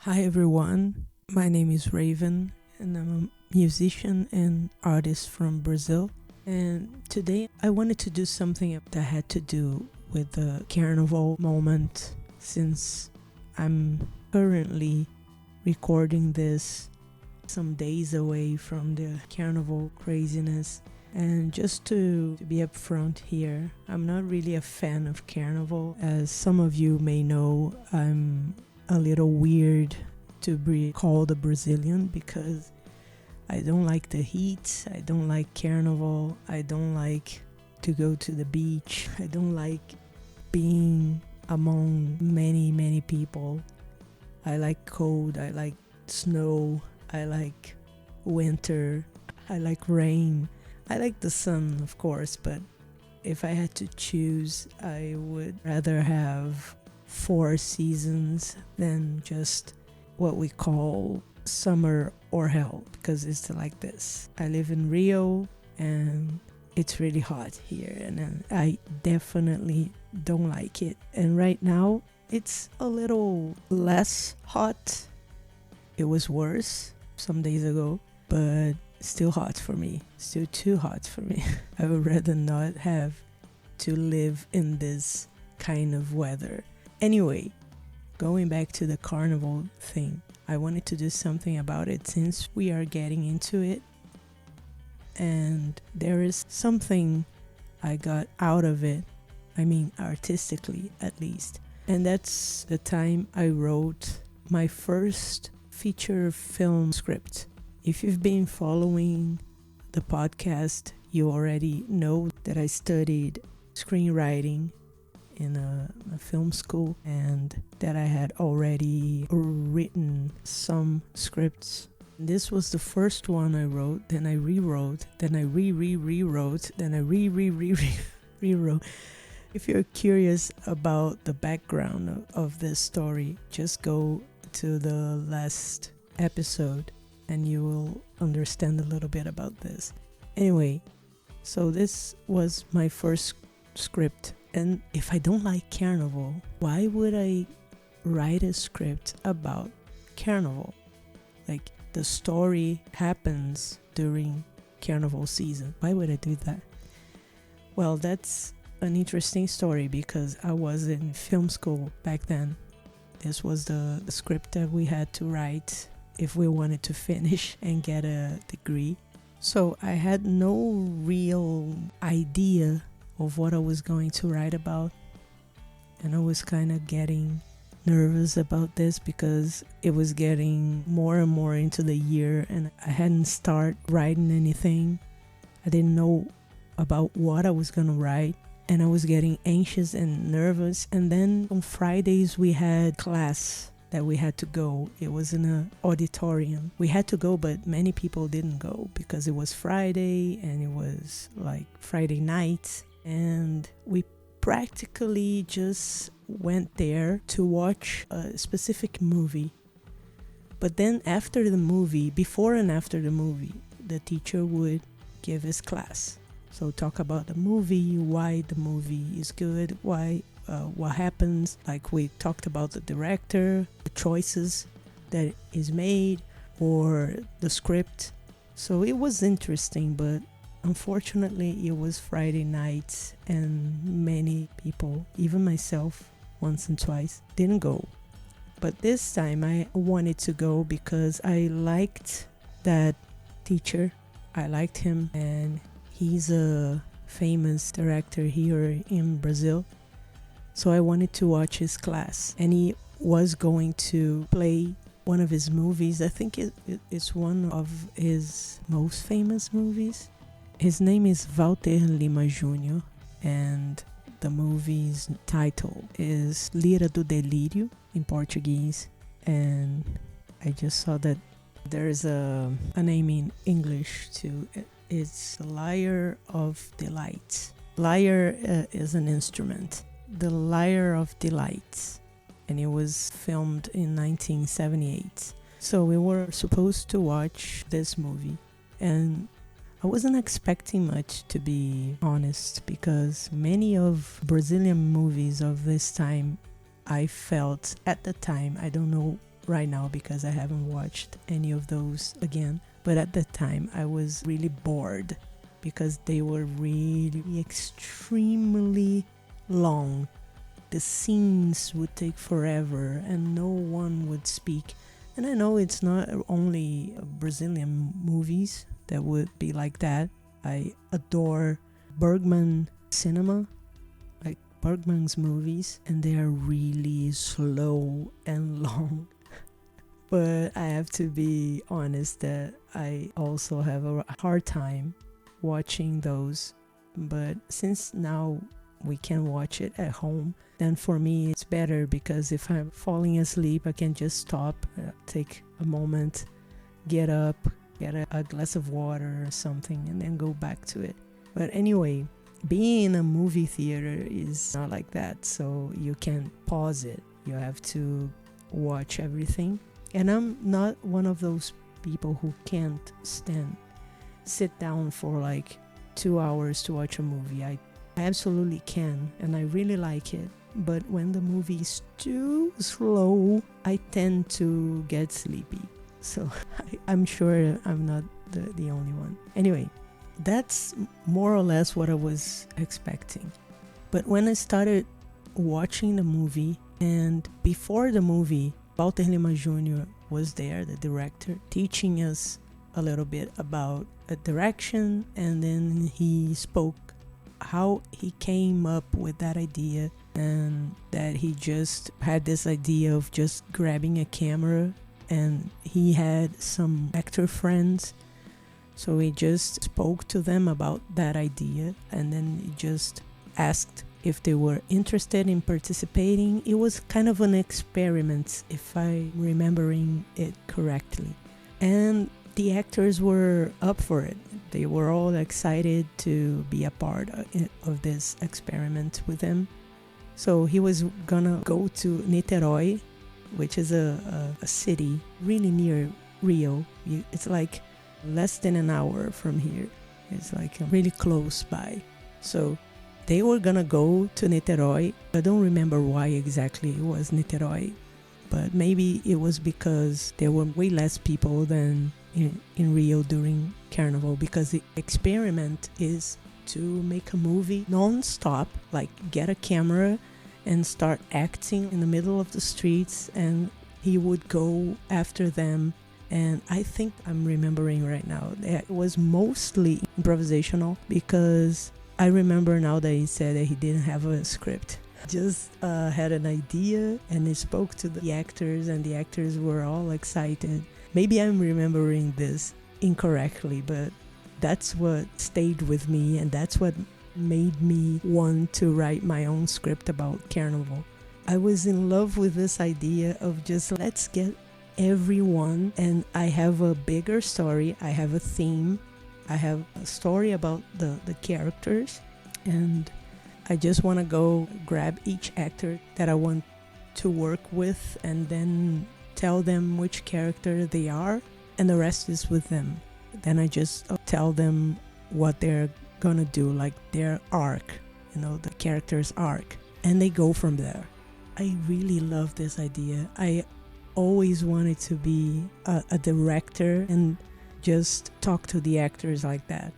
Hi everyone, my name is Raven and I'm a musician and artist from Brazil. And today I wanted to do something that had to do with the Carnival moment since I'm currently recording this some days away from the Carnival craziness. And just to be upfront here, I'm not really a fan of Carnival. As some of you may know, I'm a little weird to be called a Brazilian because I don't like the heat, I don't like Carnival, I don't like to go to the beach, I don't like being among many people. I like cold, I like snow, I like winter, I like rain. I like the sun, of course, but if I had to choose, I would rather have 4 seasons than just what we call summer or hell, because it's like this. I live in Rio and it's really hot here, and I definitely don't like it. And right now, it's a little less hot. It was worse some days ago, but still hot for me, still too hot for me. I would rather not have to live in this kind of weather. Anyway, going back to the Carnival thing, I wanted to do something about it since we are getting into it. And there is something I got out of it, I mean artistically at least. And that's the time I wrote my first feature film script. If you've been following the podcast, you already know that I studied screenwriting in a film school and that I had already written some scripts. This was the first one I wrote, then I rewrote, then I rewrote, then I rewrote. If you're curious about the background of this story, just go to the last episode and you will understand a little bit about this. Anyway, so this was my first script. And if I don't like Carnival, why would I write a script about Carnival? Like, the story happens during Carnival season. Why would I do that? Well, that's an interesting story because I was in film school back then. This was the script that we had to write if we wanted to finish and get a degree. So I had no real idea of what I was going to write about. And I was kind of getting nervous about this because it was getting more and more into the year and I hadn't started writing anything. I didn't know about what I was going to write. And I was getting anxious and nervous. And then on Fridays we had class that we had to go. It was in an auditorium. We had to go, but many people didn't go because it was Friday and it was like Friday night. And we practically just went there to watch a specific movie. But then after the movie, before and after the movie, the teacher would give his class. So talk about the movie, why the movie is good, why what happens. Like we talked about the director, the choices that is made, or the script. So it was interesting, but unfortunately it was Friday night and many people, even myself once and twice, didn't go. But this time I wanted to go because I liked that teacher. I liked him and he's a famous director here in Brazil. So I wanted to watch his class and he was going to play one of his movies. I think it's one of his most famous movies. His name is Walter Lima Jr. and the movie's title is Lira do Delírio in Portuguese. And I just saw that there's a name in English too. It's Lyre of Delight. Lyre is an instrument. The Lyre of Delight. And it was filmed in 1978. So we were supposed to watch this movie. And I wasn't expecting much, to be honest, because many of Brazilian movies of this time, I felt at the time, I don't know right now because I haven't watched any of those again. But at the time, I was really bored because they were really extremely long. The scenes would take forever and no one would speak. And I know it's not only Brazilian movies that would be like that. I adore Bergman cinema, like Bergman's movies, and they are really slow and long. But I have to be honest that I also have a hard time watching those. But since now we can watch it at home, then for me it's better because if I'm falling asleep, I can just stop, take a moment, get up, get a glass of water or something, and then go back to it. But anyway, being in a movie theater is not like that, so you can't pause it. You have to watch everything. And I'm not one of those people who can't sit down for like 2 hours to watch a movie. I absolutely can, and I really like it. But when the movie is too slow, I tend to get sleepy. So I'm sure I'm not the only one. Anyway, that's more or less what I was expecting. But when I started watching the movie, and before the movie, Walter Lima Jr. was there, the director, teaching us a little bit about a direction, and then he spoke how he came up with that idea, and that he just had this idea of just grabbing a camera, and he had some actor friends, so he just spoke to them about that idea, and then he just asked if they were interested in participating. It was kind of an experiment, if I'm remembering it correctly, and the actors were up for it. They were all excited to be a part of this experiment with him. So he was gonna go to Niterói, which is a city really near Rio. It's like less than an hour from here. It's like really close by. So they were gonna go to Niterói. I don't remember why exactly it was Niterói, but maybe it was because there were way less people than in Rio during Carnival, because the experiment is to make a movie non-stop, like get a camera and start acting in the middle of the streets, and he would go after them. And I think I'm remembering right now that it was mostly improvisational, because I remember now that he said that he didn't have a script, just had an idea, and he spoke to the actors, and the actors were all excited. Maybe I'm remembering this incorrectly, but that's what stayed with me, and that's what made me want to write my own script about Carnival. I was in love with this idea of just let's get everyone, and I have a bigger story, I have a theme, I have a story about the characters, and I just want to go grab each actor that I want to work with and then tell them which character they are, and the rest is with them. Then I just tell them what they're gonna do, like their arc, the character's arc, and they go from there. I really love this idea. I always wanted to be a director and just talk to the actors like that.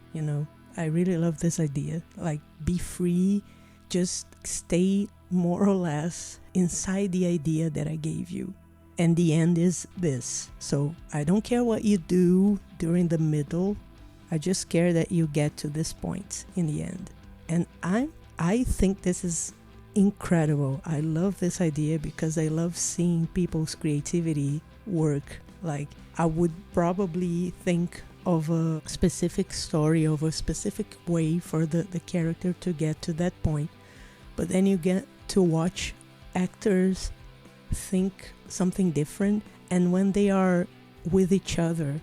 I really love this idea, like be free, just stay more or less inside the idea that I gave you. And the end is this. So I don't care what you do during the middle. I just care that you get to this point in the end. And I think this is incredible. I love this idea because I love seeing people's creativity work. Like, I would probably think of a specific story, of a specific way for the character to get to that point. But then you get to watch actors think something different, and when they are with each other,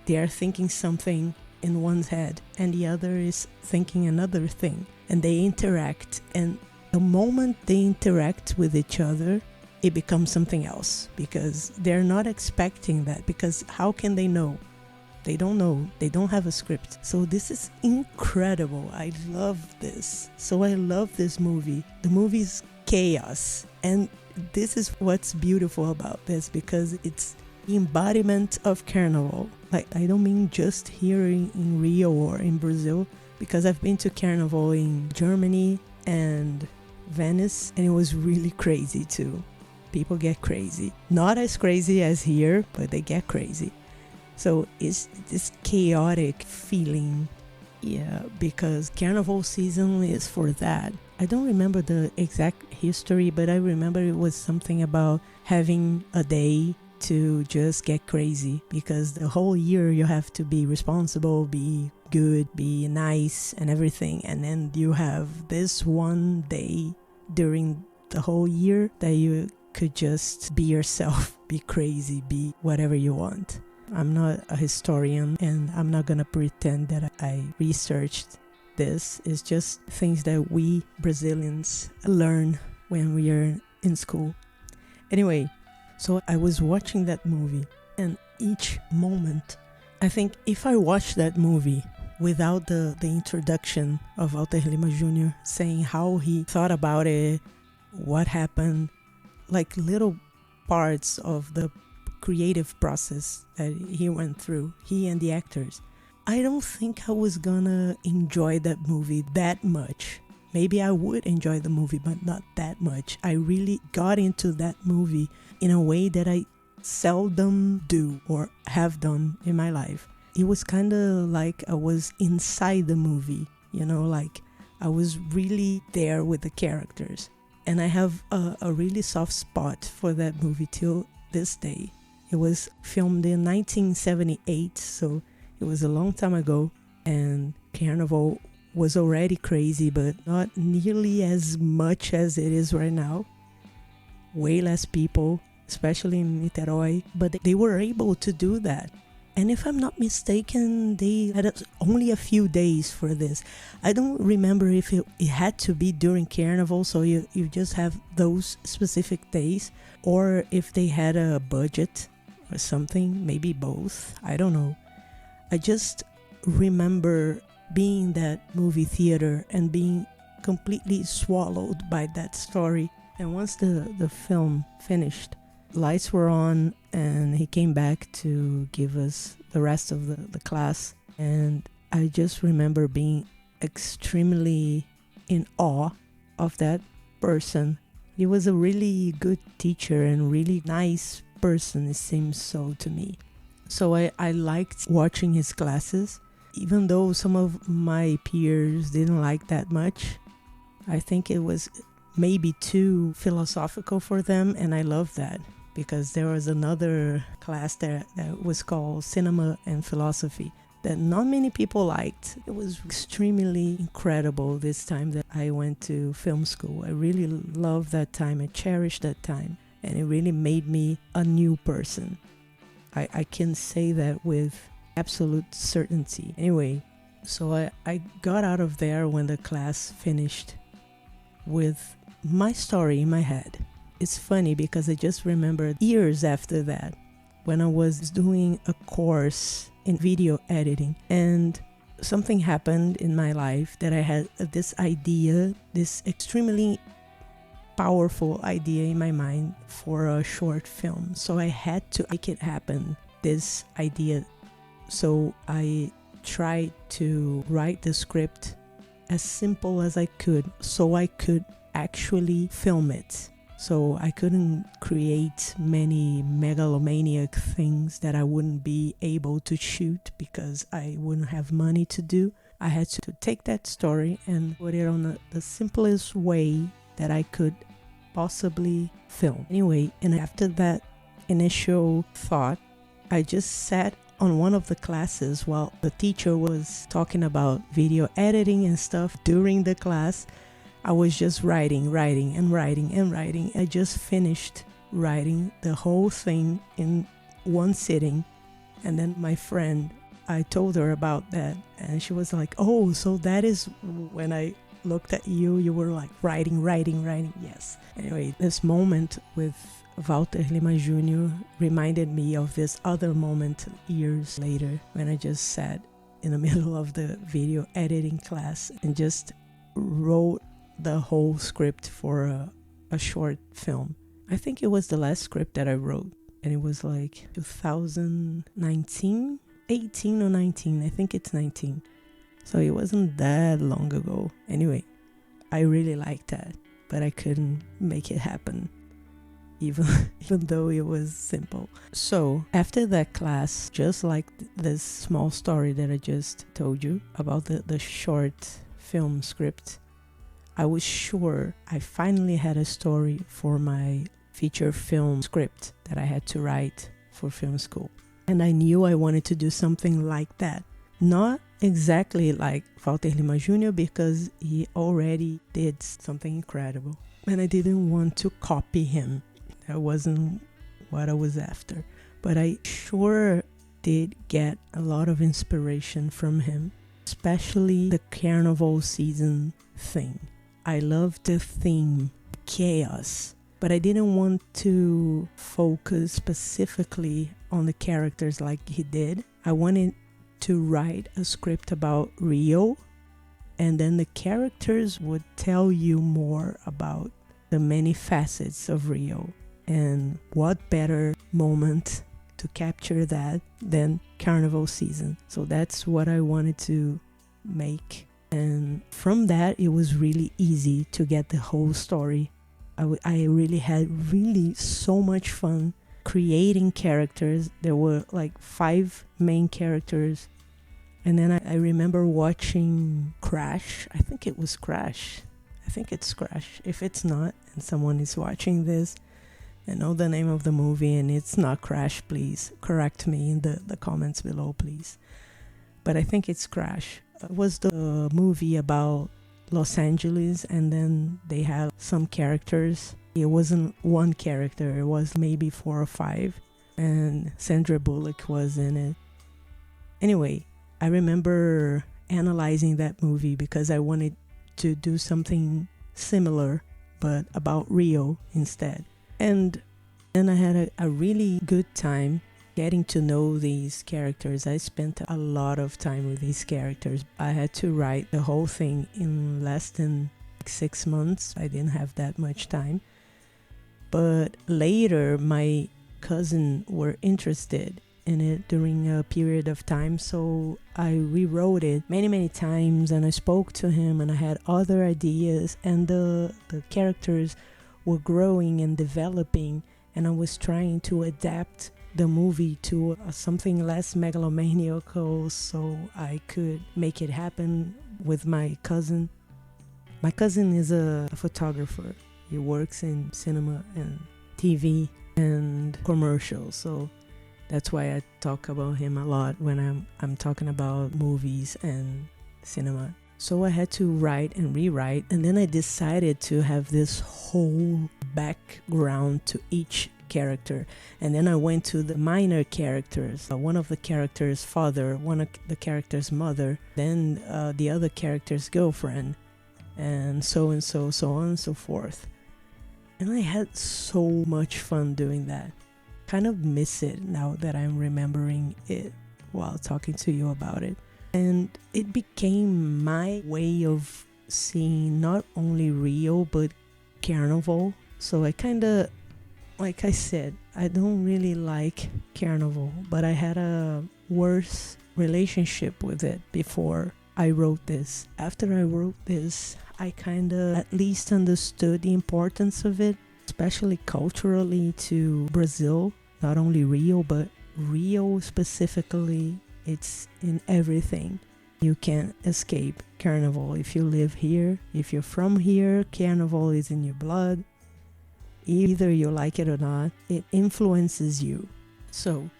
they are thinking something in one's head and the other is thinking another thing, and they interact, and the moment they interact with each other, it becomes something else, because they're not expecting that, because how can they know? They don't know, they don't have a script. So this is incredible. I love this. So I love this movie. The movie's chaos, and this is what's beautiful about this, because it's the embodiment of Carnival. Like, I don't mean just here in Rio or in Brazil, because I've been to Carnival in Germany and Venice, and it was really crazy too. People get crazy. Not as crazy as here, but they get crazy. So it's this chaotic feeling. Yeah, because Carnival season is for that. I don't remember the exact history, but I remember it was something about having a day to just get crazy, because the whole year you have to be responsible, be good, be nice and everything, and then you have this one day during the whole year that you could just be yourself, be crazy, be whatever you want. I'm not a historian, and I'm not gonna pretend that I researched this. It's just things that we Brazilians learn when we are in school. Anyway, so I was watching that movie, and each moment, I think if I watched that movie without the introduction of Walter Lima Jr. saying how he thought about it, what happened, like little parts of the creative process that he went through, he and the actors, I don't think I was gonna enjoy that movie that much. Maybe I would enjoy the movie, but not that much. I really got into that movie in a way that I seldom do or have done in my life. It was kind of like I was inside the movie, like I was really there with the characters. And I have a really soft spot for that movie till this day. It was filmed in 1978, so it was a long time ago, and Carnival was already crazy, but not nearly as much as it is right now. Way less people, especially in Niterói, but they were able to do that. And if I'm not mistaken, they had only a few days for this. I don't remember if it had to be during Carnival, so you just have those specific days, or if they had a budget or something, maybe both, I don't know. I just remember being in that movie theater and being completely swallowed by that story. And once the film finished, lights were on, and he came back to give us the rest of the class. And I just remember being extremely in awe of that person. He was a really good teacher and really nice person, it seems so to me. So I liked watching his classes, even though some of my peers didn't like that much. I think it was maybe too philosophical for them, and I love that, because there was another class that was called Cinema and Philosophy that not many people liked. It was extremely incredible this time that I went to film school. I really loved that time. I cherished that time, and it really made me a new person. I can say that with absolute certainty. Anyway, so I got out of there when the class finished with my story in my head. It's funny because I just remembered years after that, when I was doing a course in video editing, and something happened in my life that I had this idea, this extremely powerful idea in my mind for a short film. So I had to make it happen, this idea. So I tried to write the script as simple as I could, so I could actually film it. So I couldn't create many megalomaniac things that I wouldn't be able to shoot because I wouldn't have money to do. I had to take that story and put it on the simplest way that I could possibly film. Anyway, and after that initial thought, I just sat on one of the classes while the teacher was talking about video editing and stuff. During the class, I was just writing. I just finished writing the whole thing in one sitting. And then my friend, I told her about that, and she was like, oh, so that is when I looked at you were like writing. Yes. Anyway, this moment with Walter Lima Jr. reminded me of this other moment years later when I just sat in the middle of the video editing class and just wrote the whole script for a short film. I think it was the last script that I wrote, and it was like 2019, 18 or 19. I think it's 19. So it wasn't that long ago. Anyway, I really liked that, but I couldn't make it happen, even though it was simple. So after that class, just like this small story that I just told you about the short film script, I was sure I finally had a story for my feature film script that I had to write for film school. And I knew I wanted to do something like that. Not exactly like Walter Lima Jr. because he already did something incredible. And I didn't want to copy him. That wasn't what I was after. But I sure did get a lot of inspiration from him, especially the Carnival season thing. I loved the theme, chaos, but I didn't want to focus specifically on the characters like he did. I wanted to write a script about Rio, and then the characters would tell you more about the many facets of Rio. And what better moment to capture that than Carnival season? So that's what I wanted to make. And from that, it was really easy to get the whole story. I really had so much fun creating characters. There were like 5 main characters. And then I remember watching Crash. I think it was Crash. I think it's Crash. If it's not, and someone is watching this and know the name of the movie and it's not Crash, please correct me in the comments below, please. But I think it's Crash. It was the movie about Los Angeles, and then they had some characters. It wasn't one character, it was maybe 4 or 5, and Sandra Bullock was in it. Anyway, I remember analyzing that movie because I wanted to do something similar but about Rio instead. And then I had a really good time getting to know these characters. I spent a lot of time with these characters. I had to write the whole thing in less than 6 months. I didn't have that much time. But later, my cousin were interested in it during a period of time, so I rewrote it many times, and I spoke to him, and I had other ideas, and the characters were growing and developing, and I was trying to adapt the movie to something less megalomaniacal so I could make it happen with my cousin. My cousin is a photographer. He works in cinema and TV and commercials, so that's why I talk about him a lot when I'm talking about movies and cinema. So I had to write and rewrite, and then I decided to have this whole background to each character. And then I went to the minor characters, one of the characters' father, one of the characters' mother, then the other character's girlfriend, and so on and so forth. And I had so much fun doing that. Kind of miss it now that I'm remembering it while talking to you about it. And it became my way of seeing not only Rio but Carnival. So I kind of, like I said, I don't really like Carnival, but I had a worse relationship with it before I wrote this. After I wrote this, I kind of at least understood the importance of it, especially culturally to Brazil, not only Rio, but Rio specifically. It's in everything. You can't escape Carnival. If you live here, if you're from here, Carnival is in your blood. Either you like it or not, it influences you. So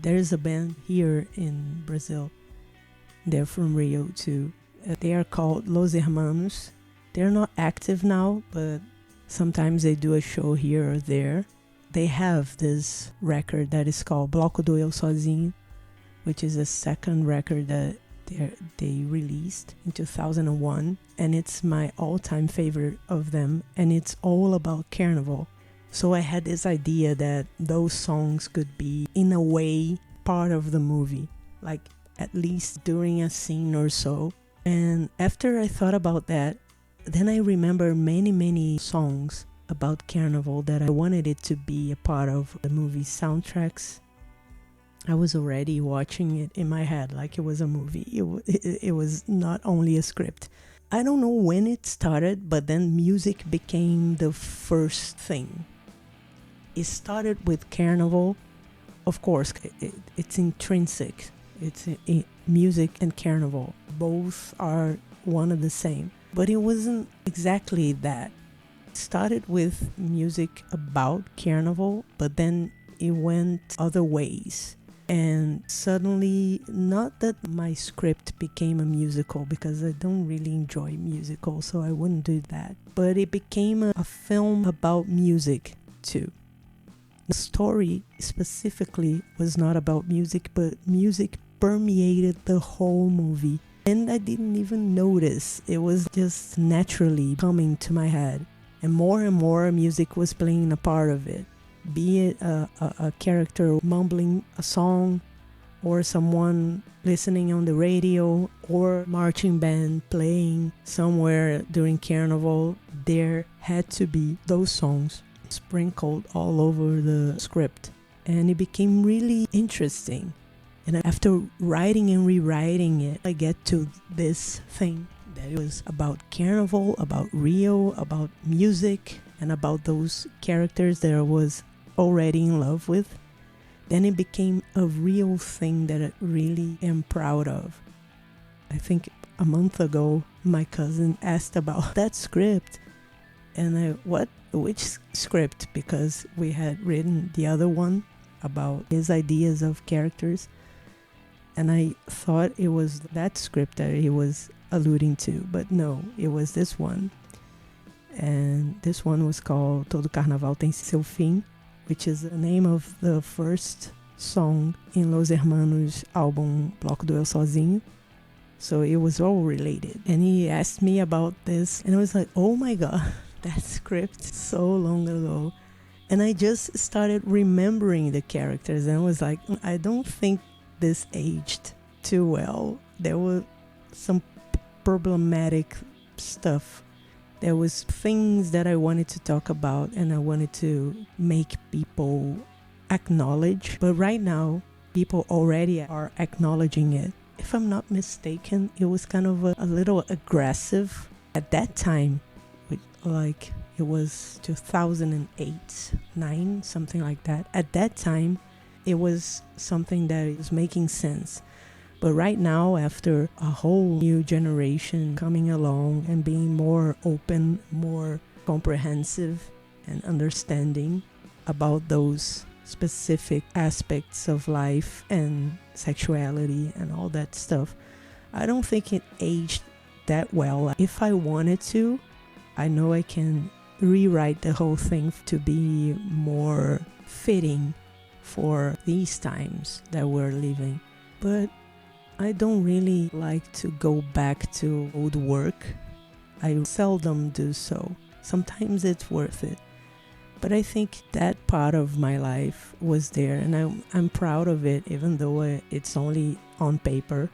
there's a band here in Brazil. They're from Rio too. They are called Los Hermanos. They're not active now, but sometimes they do a show here or there. They have this record that is called Bloco do Eu Sozinho, which is the second record that they released in 2001, and it's my all-time favorite of them, and it's all about Carnival. So I had this idea that those songs could be, in a way, part of the movie, like at least during a scene or so. And after I thought about that, then I remember many songs about Carnival that I wanted it to be a part of the movie soundtracks. I was already watching it in my head like it was a movie. It was not only a script. I don't know when it started, but then music became the first thing. It started with Carnival. Of course, it's intrinsic. It's music and Carnival. Both are one and the same. But it wasn't exactly that. It started with music about Carnival, but then it went other ways. And suddenly, not that my script became a musical, because I don't really enjoy musicals, so I wouldn't do that. But it became a film about music too. The story specifically was not about music, but music permeated the whole movie. And I didn't even notice. It was just naturally coming to my head. And more music was playing a part of it. Be it a character mumbling a song, or someone listening on the radio, or marching band playing somewhere during Carnival, there had to be those songs sprinkled all over the script. And it became really interesting. And after writing and rewriting it, I get to this thing that it was about Carnival, about Rio, about music, and about those characters that I was already in love with. Then it became a real thing that I really am proud of. I think a month ago, my cousin asked about that script. And which script? Because we had written the other one about his ideas of characters. And I thought it was that script that he was alluding to. But no, it was this one. And this one was called Todo Carnaval Tem Seu Fim, which is the name of the first song in Los Hermanos' album Bloco do Eu Sozinho. So it was all related. And he asked me about this, and I was like, oh my god, that script so long ago. And I just started remembering the characters, and I was like, I don't think this aged too well. There were some problematic stuff. There was things that I wanted to talk about, and I wanted to make people acknowledge. But right now, people already are acknowledging it. If I'm not mistaken, it was kind of a little aggressive at that time. Like it was 2008, 9, something like that. At that time, it was something that was making sense. But right now, after a whole new generation coming along and being more open, more comprehensive and understanding about those specific aspects of life and sexuality and all that stuff, I don't think it aged that well. If I wanted to, I know I can rewrite the whole thing to be more fitting for these times that we're living. But I don't really like to go back to old work. I seldom do so. Sometimes it's worth it. But I think that part of my life was there, and I'm proud of it, even though it's only on paper.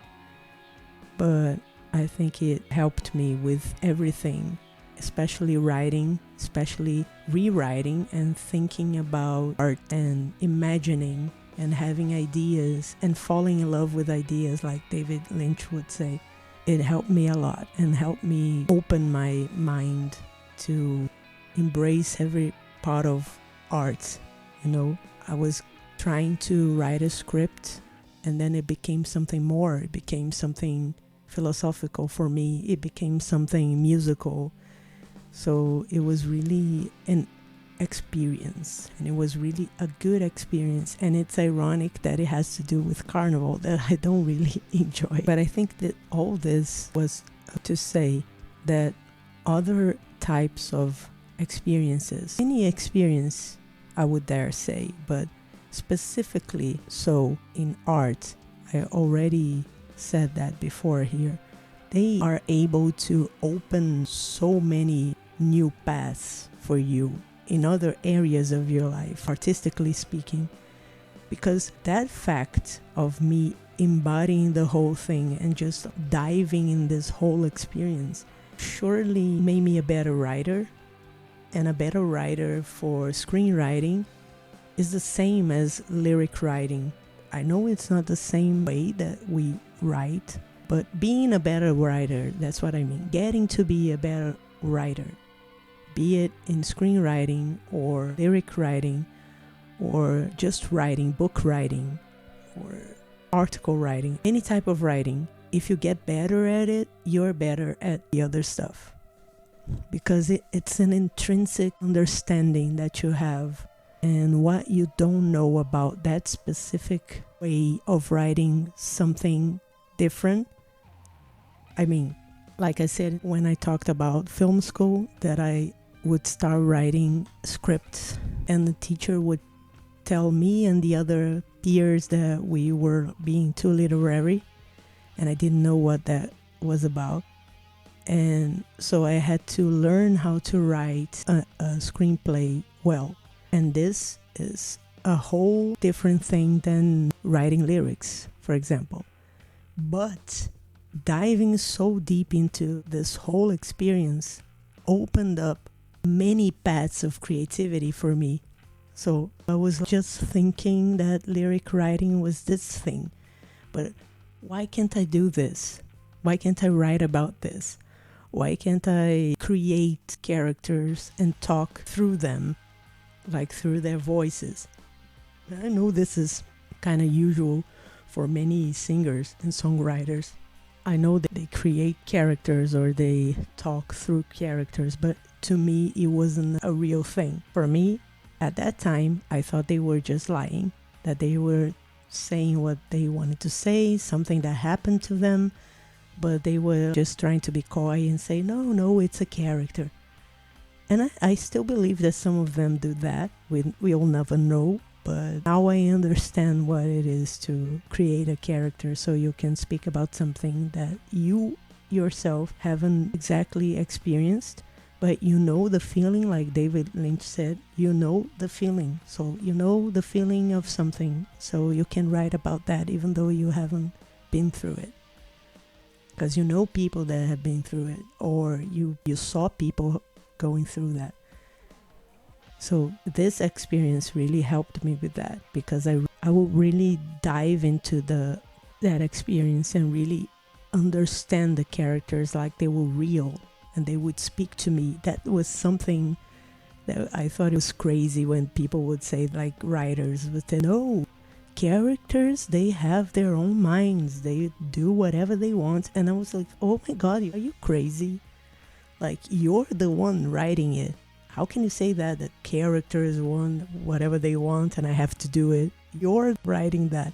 But I think it helped me with everything, especially writing, especially rewriting and thinking about art and imagining and having ideas and falling in love with ideas, like David Lynch would say. It helped me a lot and helped me open my mind to embrace every part of art. You know, I was trying to write a script, and then it became something more. It became something philosophical for me. It became something musical. So it was really an experience, and it was really a good experience. And it's ironic that it has to do with Carnival that I don't really enjoy. But I think that all this was to say that other types of experiences, any experience I would dare say, but specifically so in art, I already said that before here, they are able to open so many new paths for you in other areas of your life, artistically speaking, because that fact of me embodying the whole thing and just diving in this whole experience surely made me a better writer, and a better writer for screenwriting is the same as lyric writing. I know it's not the same way that we write, but being a better writer, that's what I mean. Getting to be a better writer, be it in screenwriting or lyric writing or just writing, book writing or article writing, any type of writing. If you get better at it, you're better at the other stuff. Because it's an intrinsic understanding that you have, and what you don't know about that specific way of writing something different. I mean, like I said, when I talked about film school, that I would start writing scripts and the teacher would tell me and the other peers that we were being too literary, and I didn't know what that was about. And so I had to learn how to write a screenplay well. And this is a whole different thing than writing lyrics, for example. But diving so deep into this whole experience opened up many paths of creativity for me. So I was just thinking that lyric writing was this thing. But why can't I do this? Why can't I write about this? Why can't I create characters and talk through them, like through their voices? I know this is kind of usual for many singers and songwriters. I know that they create characters or they talk through characters, but to me, it wasn't a real thing. For me, at that time, I thought they were just lying, that they were saying what they wanted to say, something that happened to them, but they were just trying to be coy and say, no, it's a character. And I still believe that some of them do that. We'll never know. But now I understand what it is to create a character so you can speak about something that you yourself haven't exactly experienced, but you know the feeling, like David Lynch said, you know the feeling. So you know the feeling of something, so you can write about that even though you haven't been through it. Because you know people that have been through it, or you saw people going through that. So this experience really helped me with that, because I will really dive into that experience and really understand the characters like they were real and they would speak to me. That was something that I thought it was crazy when people would say, like writers would say, no, characters, they have their own minds, they do whatever they want. And I was like, oh my god, are you crazy? Like, you're the one writing it. How can you say that characters want whatever they want and I have to do it? You're writing that.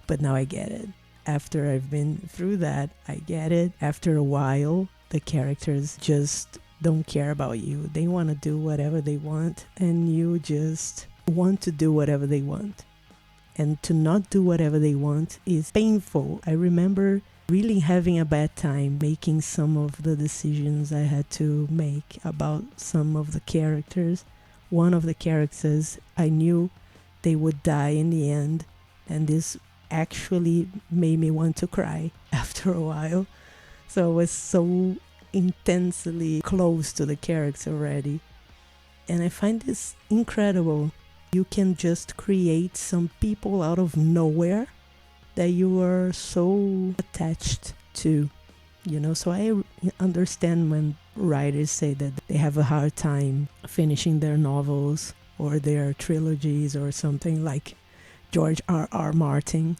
But now I get it. After I've been through that, I get it. After a while, the characters just don't care about you. They want to do whatever they want, and you just want to do whatever they want. And to not do whatever they want is painful. I remember really having a bad time making some of the decisions I had to make about some of the characters. One of the characters, I knew they would die in the end, and this actually made me want to cry after a while. So I was so intensely close to the character already. And I find this incredible. You can just create some people out of nowhere that you are so attached to, so I understand when writers say that they have a hard time finishing their novels or their trilogies or something, like George R.R. Martin.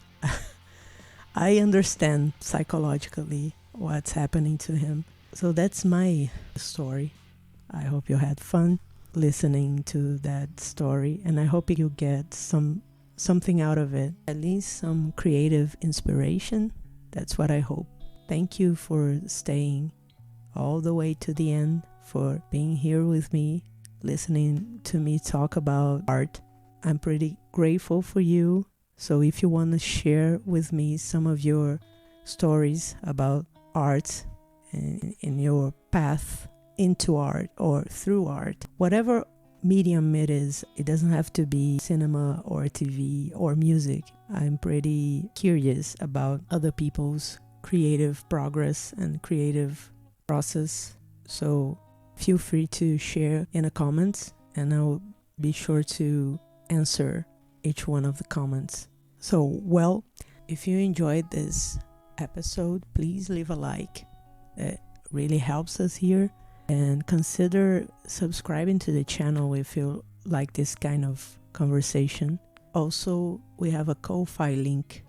I understand psychologically what's happening to him. So that's my story. I hope you had fun listening to that story, and I hope you get something out of it, at least some creative inspiration. That's what I hope. Thank you for staying all the way to the end, for being here with me, listening to me talk about art. I'm pretty grateful for you. So if you want to share with me some of your stories about art and in your path into art or through art, whatever medium it is, it doesn't have to be cinema or TV or music. I'm pretty curious about other people's creative progress and creative process. So feel free to share in the comments, and I'll be sure to answer each one of the comments. So, well, if you enjoyed this episode, please leave a like. It really helps us here. And consider subscribing to the channel if you like this kind of conversation. Also, we have a Ko-Fi link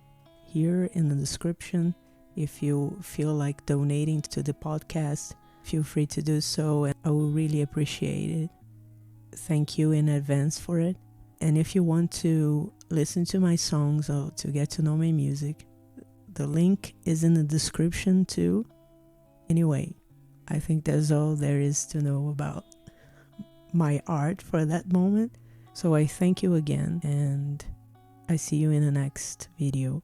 here in the description. If you feel like donating to the podcast, feel free to do so, and I will really appreciate it. Thank you in advance for it. And if you want to listen to my songs or to get to know my music, the link is in the description too. Anyway, I think that's all there is to know about my art for that moment. So I thank you again, and I see you in the next video.